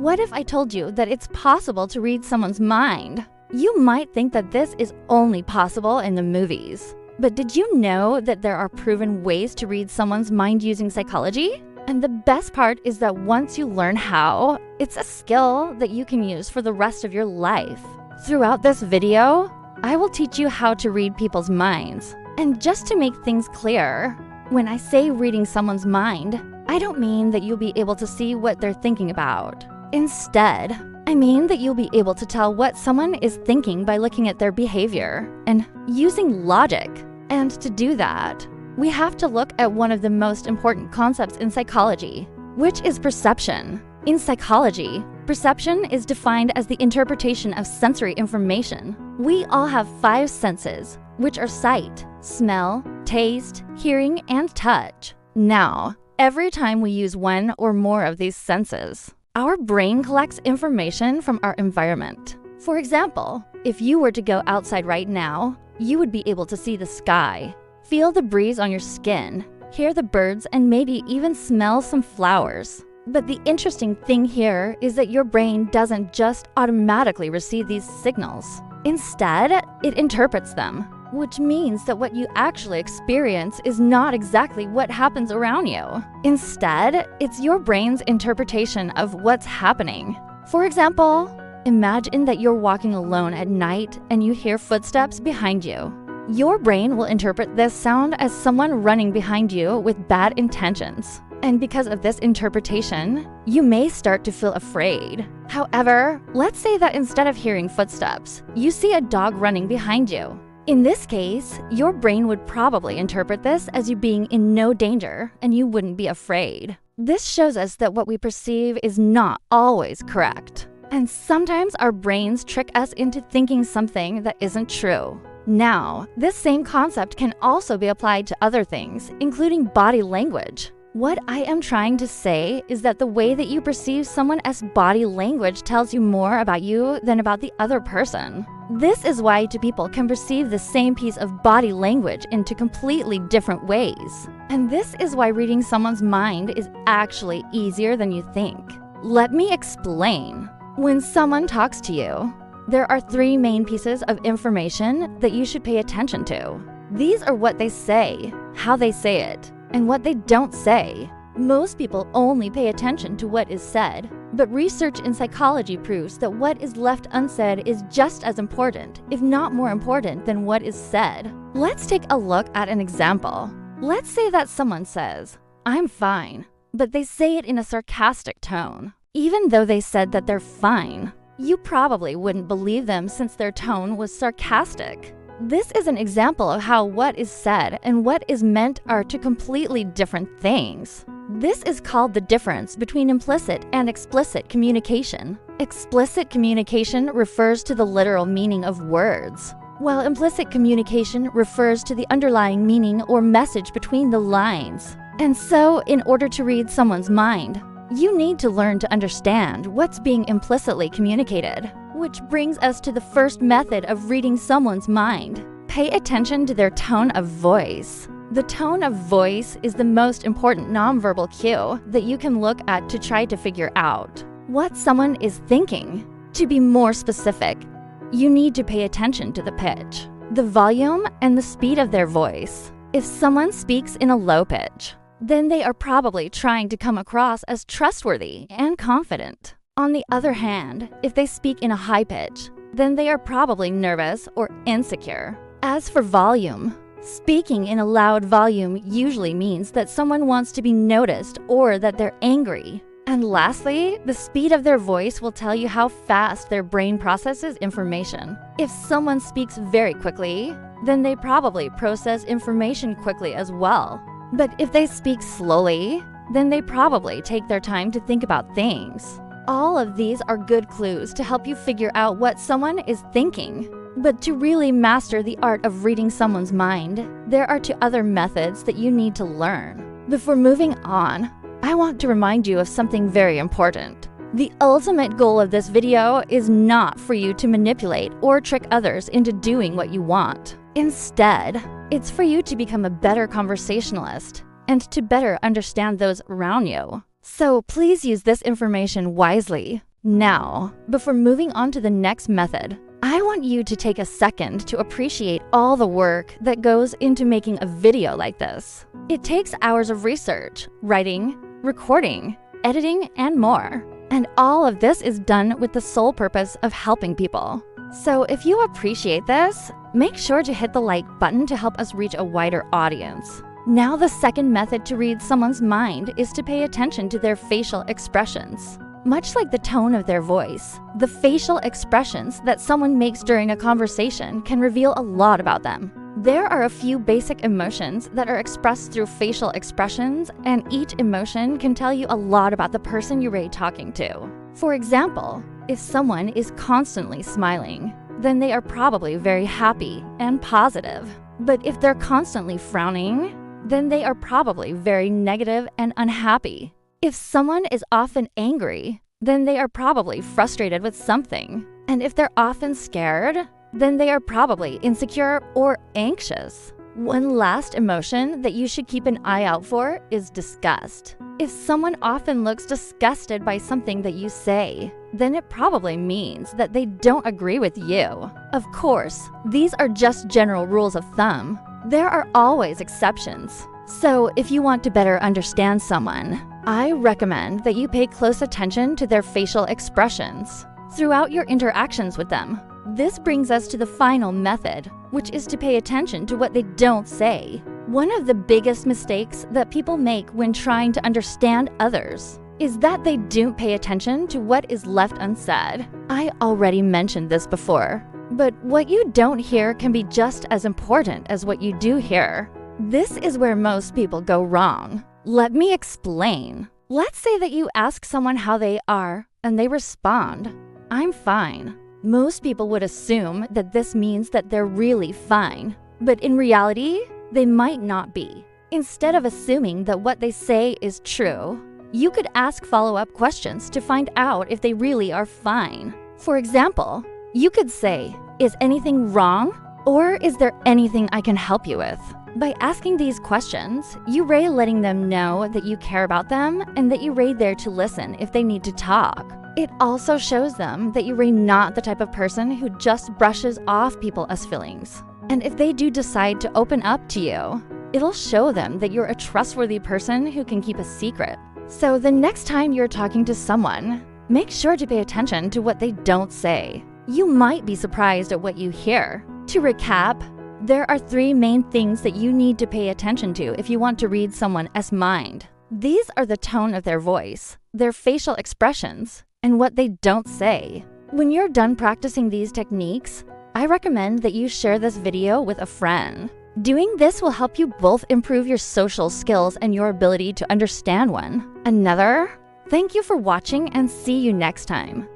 What if I told you that it's possible to read someone's mind? You might think that this is only possible in the movies. But did you know that there are proven ways to read someone's mind using psychology? And the best part is that once you learn how, it's a skill that you can use for the rest of your life. Throughout this video, I will teach you how to read people's minds. And just to make things clear, when I say reading someone's mind, I don't mean that you'll be able to see what they're thinking about. Instead, I mean that you'll be able to tell what someone is thinking by looking at their behavior and using logic. And to do that, we have to look at one of the most important concepts in psychology, which is perception. In psychology, perception is defined as the interpretation of sensory information. We all have 5 senses, which are sight, smell, taste, hearing, and touch. Now, every time we use one or more of these senses, our brain collects information from our environment. For example, if you were to go outside right now, you would be able to see the sky, feel the breeze on your skin, hear the birds, and maybe even smell some flowers. But the interesting thing here is that your brain doesn't just automatically receive these signals. Instead, it interprets them, which means that what you actually experience is not exactly what happens around you. Instead, it's your brain's interpretation of what's happening. For example, imagine that you're walking alone at night and you hear footsteps behind you. Your brain will interpret this sound as someone running behind you with bad intentions. And because of this interpretation, you may start to feel afraid. However, let's say that instead of hearing footsteps, you see a dog running behind you. In this case, your brain would probably interpret this as you being in no danger, and you wouldn't be afraid. This shows us that what we perceive is not always correct. And sometimes our brains trick us into thinking something that isn't true. Now, this same concept can also be applied to other things, including body language. What I am trying to say is that the way that you perceive someone as body language tells you more about you than about the other person. This is why two people can perceive the same piece of body language in two completely different ways. And this is why reading someone's mind is actually easier than you think. Let me explain. When someone talks to you, there are 3 main pieces of information that you should pay attention to. These are what they say, how they say it, and what they don't say. Most people only pay attention to what is said, but research in psychology proves that what is left unsaid is just as important, if not more important, than what is said. Let's take a look at an example. Let's say that someone says, "I'm fine," but they say it in a sarcastic tone. Even though they said that they're fine, you probably wouldn't believe them since their tone was sarcastic. This is an example of how what is said and what is meant are two completely different things. This is called the difference between implicit and explicit communication. Explicit communication refers to the literal meaning of words, while implicit communication refers to the underlying meaning or message between the lines. And so, in order to read someone's mind, you need to learn to understand what's being implicitly communicated. Which brings us to the first method of reading someone's mind. Pay attention to their tone of voice. The tone of voice is the most important nonverbal cue that you can look at to try to figure out what someone is thinking. To be more specific, you need to pay attention to the pitch, the volume, and the speed of their voice. If someone speaks in a low pitch, then they are probably trying to come across as trustworthy and confident. On the other hand, if they speak in a high pitch, then they are probably nervous or insecure. As for volume, speaking in a loud volume usually means that someone wants to be noticed or that they're angry. And lastly, the speed of their voice will tell you how fast their brain processes information. If someone speaks very quickly, then they probably process information quickly as well. But if they speak slowly, then they probably take their time to think about things. All of these are good clues to help you figure out what someone is thinking. But to really master the art of reading someone's mind, there are 2 other methods that you need to learn. Before moving on, I want to remind you of something very important. The ultimate goal of this video is not for you to manipulate or trick others into doing what you want. Instead, it's for you to become a better conversationalist and to better understand those around you. So please use this information wisely. Now, before moving on to the next method, I want you to take a second to appreciate all the work that goes into making a video like this. It takes hours of research, writing, recording, editing, and more. And all of this is done with the sole purpose of helping people. So if you appreciate this, make sure to hit the like button to help us reach a wider audience. Now, the second method to read someone's mind is to pay attention to their facial expressions. Much like the tone of their voice, the facial expressions that someone makes during a conversation can reveal a lot about them. There are a few basic emotions that are expressed through facial expressions, and each emotion can tell you a lot about the person you're talking to. For example, if someone is constantly smiling, then they are probably very happy and positive. But if they're constantly frowning, then they are probably very negative and unhappy. If someone is often angry, then they are probably frustrated with something. And if they're often scared, then they are probably insecure or anxious. One last emotion that you should keep an eye out for is disgust. If someone often looks disgusted by something that you say, then it probably means that they don't agree with you. Of course, these are just general rules of thumb. There are always exceptions. So if you want to better understand someone, I recommend that you pay close attention to their facial expressions throughout your interactions with them. This brings us to the final method, which is to pay attention to what they don't say. One of the biggest mistakes that people make when trying to understand others is that they don't pay attention to what is left unsaid. I already mentioned this before, but what you don't hear can be just as important as what you do hear. This is where most people go wrong. Let me explain. Let's say that you ask someone how they are, and they respond, "I'm fine." Most people would assume that this means that they're really fine, but in reality, they might not be. Instead of assuming that what they say is true, you could ask follow-up questions to find out if they really are fine. For example, you could say, "Is anything wrong?" Or, "Is there anything I can help you with?" By asking these questions, you're letting them know that you care about them and that you're there to listen if they need to talk. It also shows them that you're not the type of person who just brushes off people as feelings. And if they do decide to open up to you, it'll show them that you're a trustworthy person who can keep a secret. So the next time you're talking to someone, make sure to pay attention to what they don't say. You might be surprised at what you hear. To recap, there are 3 main things that you need to pay attention to if you want to read someone's mind. These are the tone of their voice, their facial expressions, and what they don't say. When you're done practicing these techniques, I recommend that you share this video with a friend. Doing this will help you both improve your social skills and your ability to understand one another. Thank you for watching, and see you next time.